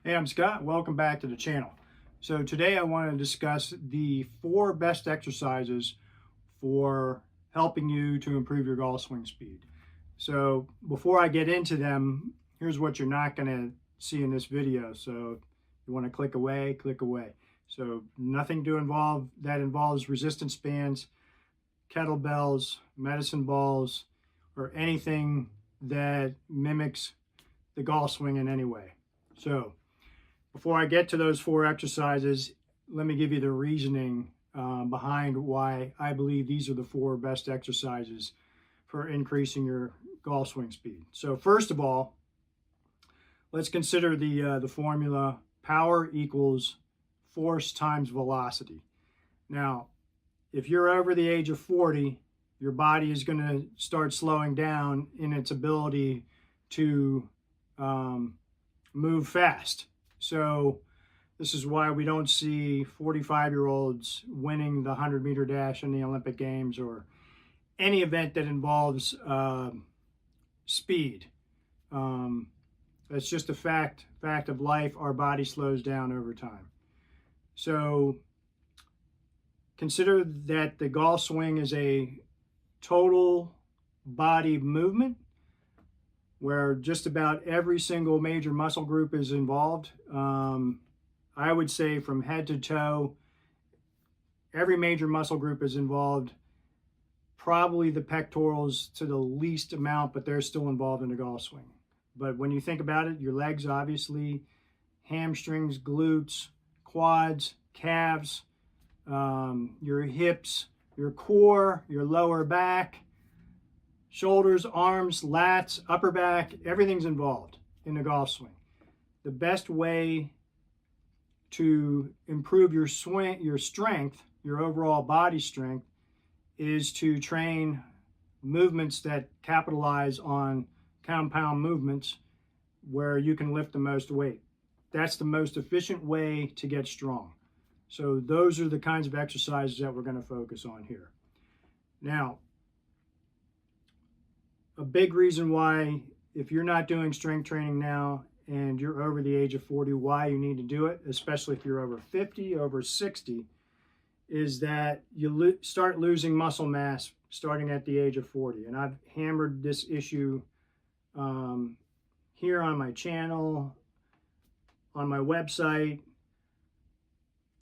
Hey, I'm Scott. Welcome back to the channel. So today I want to discuss the 4 best exercises for helping you to improve your golf swing speed. So before I get into them, here's what you're not going to see in this video. So if you want to click away, click away. So nothing that involves resistance bands, kettlebells, medicine balls, or anything that mimics the golf swing in any way. So before I get to those 4 exercises, let me give you the reasoning behind why I believe these are the 4 best exercises for increasing your golf swing speed. So first of all, let's consider the formula power equals force times velocity. Now, if you're over the age of 40, your body is going to start slowing down in its ability to move fast. So this is why we don't see 45-year-olds winning the 100-meter dash in the Olympic Games or any event that involves speed. That's just a fact of life. Our body slows down over time. So consider that the golf swing is a total body movement where just about every single major muscle group is involved. I would say from head to toe, every major muscle group is involved. Probably the pectorals to the least amount, but they're still involved in the golf swing. But when you think about it, your legs, obviously, hamstrings, glutes, quads, calves, your hips, your core, your lower back, shoulders, arms, lats, upper back, everything's involved in the golf swing. The best way to improve your strength, your overall body strength, is to train movements that capitalize on compound movements where you can lift the most weight. That's the most efficient way to get strong. So those are the kinds of exercises that we're going to focus on here. Now, a big reason why, if you're not doing strength training now and you're over the age of 40, why you need to do it, especially if you're over 50, over 60, is that you start losing muscle mass starting at the age of 40. And I've hammered this issue here on my channel, on my website.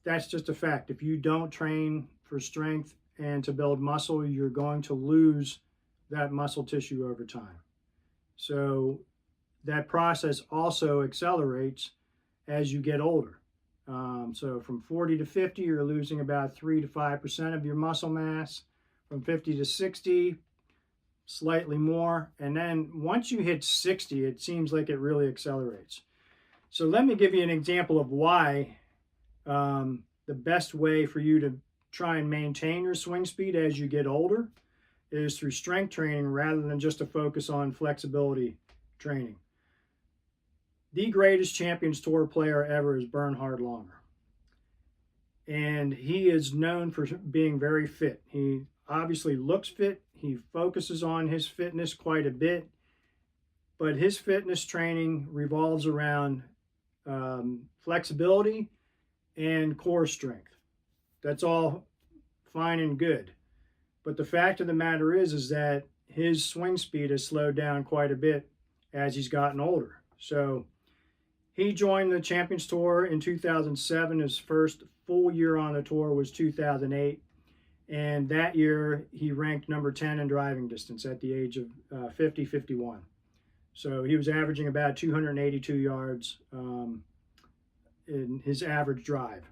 That's just a fact. If you don't train for strength and to build muscle, you're going to lose that muscle tissue over time. So that process also accelerates as you get older. So from 40 to 50, you're losing about 3 to 5% of your muscle mass. From 50 to 60, slightly more. And then once you hit 60, it seems like it really accelerates. So let me give you an example of why the best way for you to try and maintain your swing speed as you get older is through strength training rather than just a focus on flexibility training. The greatest Champions Tour player ever is Bernhard Langer. And he is known for being very fit. He obviously looks fit. He focuses on his fitness quite a bit. But his fitness training revolves around flexibility and core strength. That's all fine and good. But the fact of the matter is that his swing speed has slowed down quite a bit as he's gotten older. So he joined the Champions Tour in 2007. His first full year on the tour was 2008. And that year, he ranked number 10 in driving distance at the age of 51. So he was averaging about 282 yards in his average drive.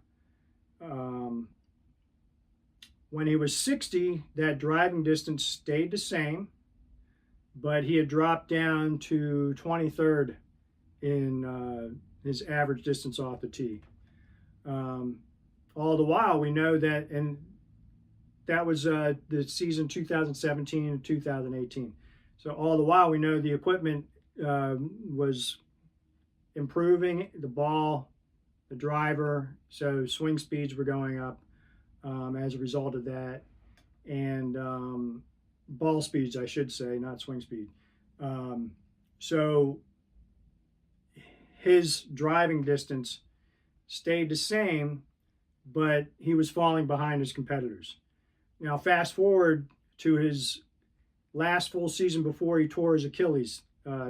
When he was 60, that driving distance stayed the same, but he had dropped down to 23rd in his average distance off the tee. All the while, we know that, and that was the season 2017 and 2018. So all the while, we know the equipment was improving, the ball, the driver, so swing speeds were going up as a result of that, and ball speeds, I should say, not swing speed. So his driving distance stayed the same, but he was falling behind his competitors. Now, fast forward to his last full season before he tore his Achilles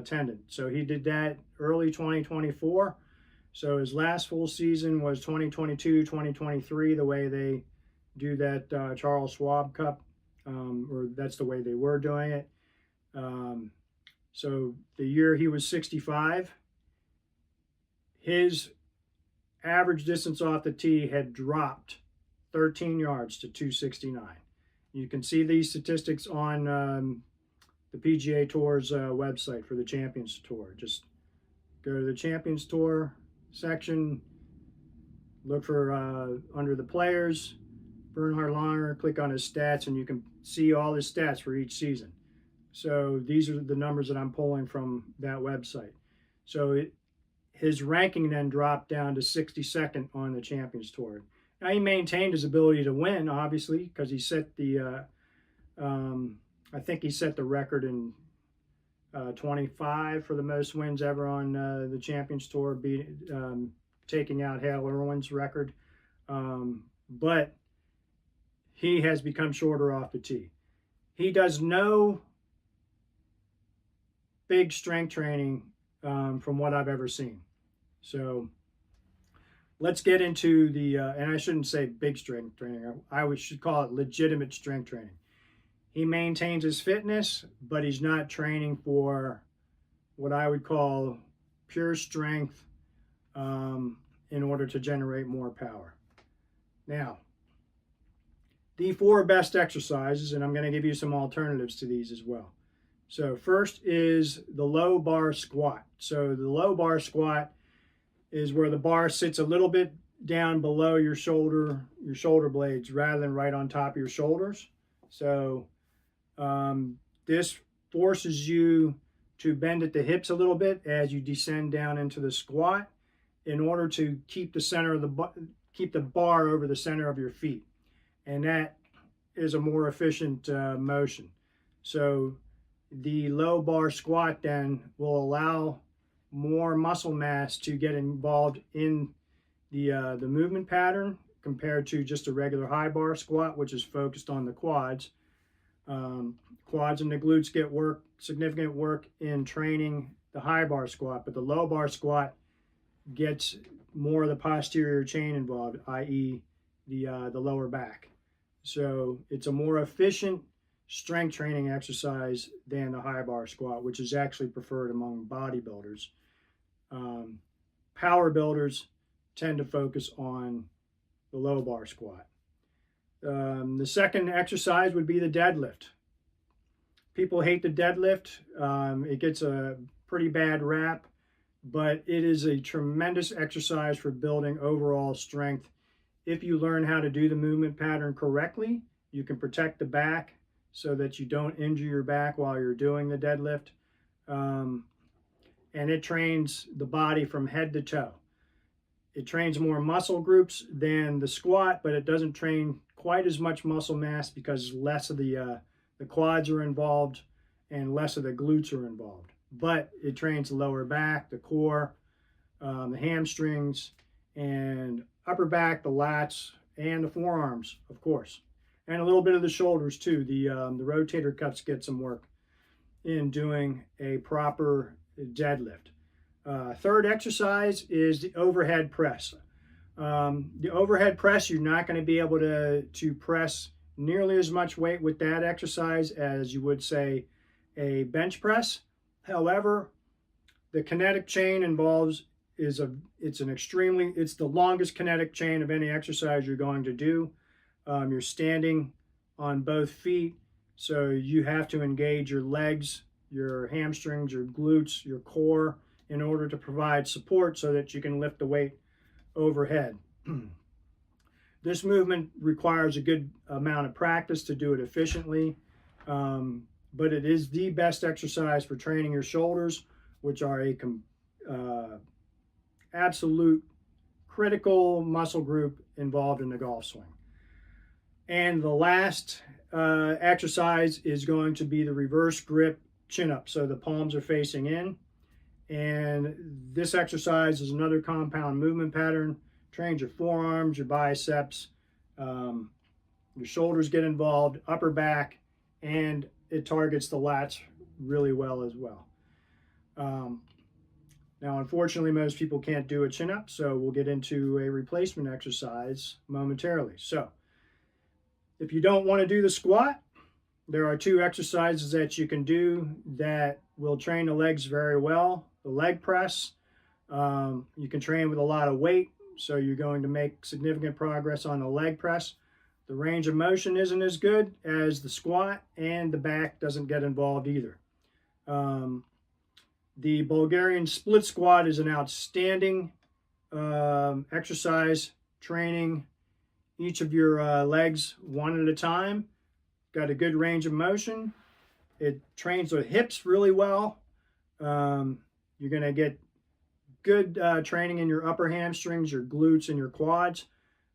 tendon. So he did that early 2024. So his last full season was 2022, 2023, the way they do that Charles Schwab Cup, or that's the way they were doing it. So the year he was 65, his average distance off the tee had dropped 13 yards to 269. You can see these statistics on the PGA Tour's website for the Champions Tour. Just go to the Champions Tour section, look for under the players, Bernhard Langer, click on his stats, and you can see all his stats for each season. So these are the numbers that I'm pulling from that website. So his ranking then dropped down to 62nd on the Champions Tour. Now he maintained his ability to win, obviously, because he set the, I think he set the record in 25 for the most wins ever on the Champions Tour, taking out Hale Irwin's record. But he has become shorter off the tee. He does no big strength training from what I've ever seen. So let's get into the, and I shouldn't say big strength training, I should call it legitimate strength training. He maintains his fitness, but he's not training for what I would call pure strength in order to generate more power. Now, the 4 best exercises, and I'm going to give you some alternatives to these as well. So first is the low bar squat. So the low bar squat is where the bar sits a little bit down below your shoulder blades rather than right on top of your shoulders. So this forces you to bend at the hips a little bit as you descend down into the squat in order to keep the bar over the center of your feet. And that is a more efficient motion. So the low bar squat then will allow more muscle mass to get involved in the movement pattern compared to just a regular high bar squat, which is focused on the quads. Quads and the glutes get significant work in training the high bar squat, but the low bar squat gets more of the posterior chain involved, i.e. the lower back. So it's a more efficient strength training exercise than the high bar squat, which is actually preferred among bodybuilders. Power builders tend to focus on the low bar squat. The second exercise would be the deadlift. People hate the deadlift. It gets a pretty bad rap, but it is a tremendous exercise for building overall strength. If you learn how to do the movement pattern correctly, you can protect the back so that you don't injure your back while you're doing the deadlift. And it trains the body from head to toe. It trains more muscle groups than the squat, but it doesn't train quite as much muscle mass because less of the quads are involved and less of the glutes are involved. But it trains the lower back, the core, the hamstrings, and upper back, the lats, and the forearms, of course. And a little bit of the shoulders too. The rotator cuffs get some work in doing a proper deadlift. Third exercise is the overhead press. The overhead press, you're not going to be able to press nearly as much weight with that exercise as you would, say, a bench press. However, the kinetic chain involves it's the longest kinetic chain of any exercise you're going to do. You're standing on both feet, so you have to engage your legs, your hamstrings, your glutes, your core in order to provide support so that you can lift the weight overhead. This movement requires a good amount of practice to do it efficiently, but it is the best exercise for training your shoulders, which are a absolute critical muscle group involved in the golf swing. And the last exercise is going to be the reverse grip chin up. So the palms are facing in And this exercise is another compound movement pattern. Trains your forearms, your biceps, your shoulders get involved, upper back, and it targets the lats really well as well. Now, unfortunately, most people can't do a chin-up, so we'll get into a replacement exercise momentarily. So, if you don't want to do the squat, there are two exercises that you can do that will train the legs very well. The leg press, you can train with a lot of weight, so you're going to make significant progress on the leg press. The range of motion isn't as good as the squat, and the back doesn't get involved either. The Bulgarian split squat is an outstanding exercise, training each of your legs one at a time. Got a good range of motion. It trains the hips really well. You're going to get good training in your upper hamstrings, your glutes, and your quads.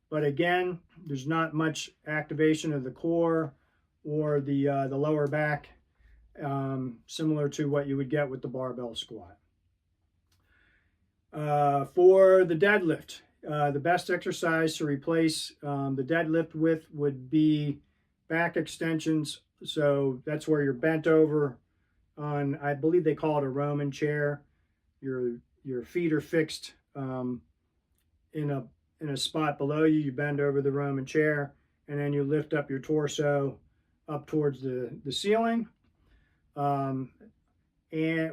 But again, there's not much activation of the core or the lower back, similar to what you would get with the barbell squat. For the deadlift, the best exercise to replace the deadlift with would be back extensions. So that's where you're bent over on, I believe they call it a Roman chair. Your feet are fixed in a spot below you. You bend over the Roman chair, and then you lift up your torso up towards the ceiling, and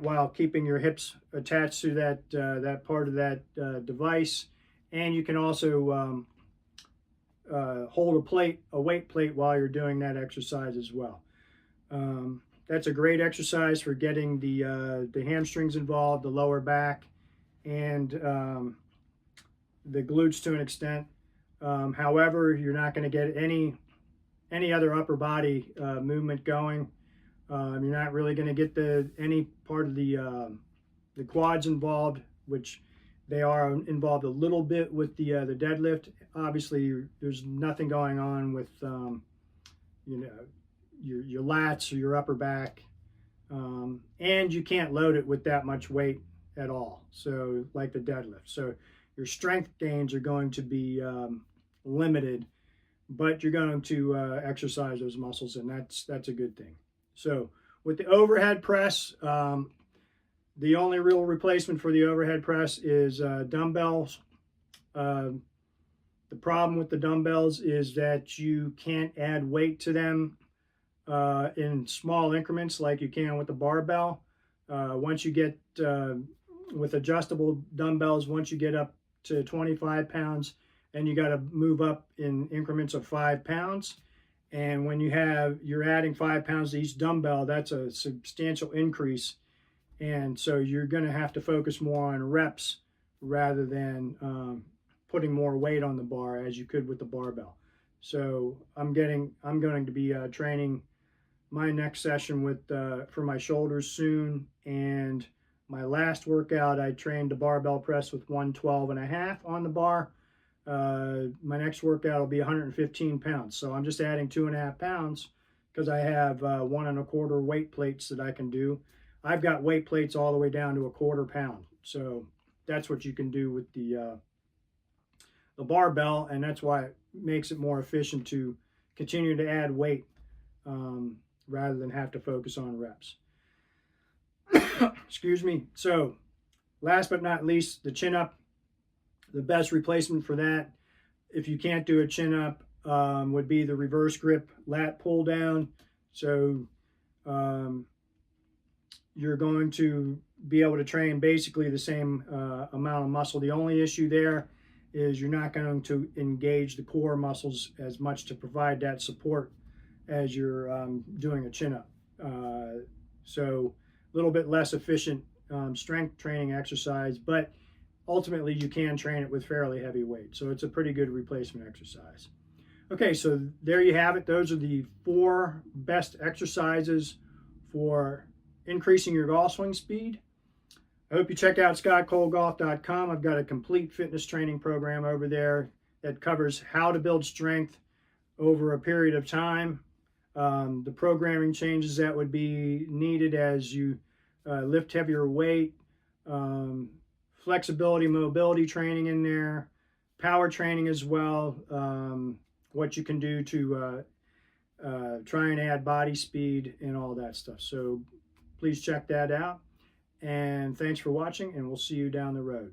while keeping your hips attached to that part of that device. And you can also hold a weight plate while you're doing that exercise as well. That's a great exercise for getting the hamstrings involved, the lower back, and the glutes to an extent. However, you're not going to get any other upper body movement going. You're not really going to get any part of the quads involved, which they are involved a little bit with the deadlift. Obviously, there's nothing going on with your lats or your upper back, and you can't load it with that much weight at all. So, like the deadlift, so your strength gains are going to be limited, but you're going to exercise those muscles, and that's a good thing. So, with the overhead press, the only real replacement for the overhead press is dumbbells. The problem with the dumbbells is that you can't add weight to them in small increments like you can with the barbell. Once you get, with adjustable dumbbells, once you get up to 25 pounds, and you got to move up in increments of 5 pounds. And when you're adding 5 pounds to each dumbbell, that's a substantial increase. And so you're going to have to focus more on reps rather than putting more weight on the bar as you could with the barbell. So I'm going to be training my next session with for my shoulders soon. And my last workout, I trained the barbell press with 112.5 on the bar. My next workout will be 115 pounds. So I'm just adding 2.5 pounds because I have 1 1/4 weight plates that I can do. I've got weight plates all the way down to 1/4 pound. So that's what you can do with the barbell, and that's why it makes it more efficient to continue to add weight rather than have to focus on reps. Excuse me. So last but not least, the chin up. The best replacement for that, if you can't do a chin up, would be the reverse grip lat pull down. So you're going to be able to train basically the same amount of muscle. The only issue there is you're not going to engage the core muscles as much to provide that support as you're doing a chin up. So a little bit less efficient strength training exercise, but ultimately you can train it with fairly heavy weight. So it's a pretty good replacement exercise. Okay, so there you have it. Those are the 4 best exercises for increasing your golf swing speed. I hope you check out scottcolegolf.com. I've got a complete fitness training program over there that covers how to build strength over a period of time. The programming changes that would be needed as you lift heavier weight, flexibility, mobility training in there, power training as well, what you can do to try and add body speed and all that stuff. So please check that out. And thanks for watching, and we'll see you down the road.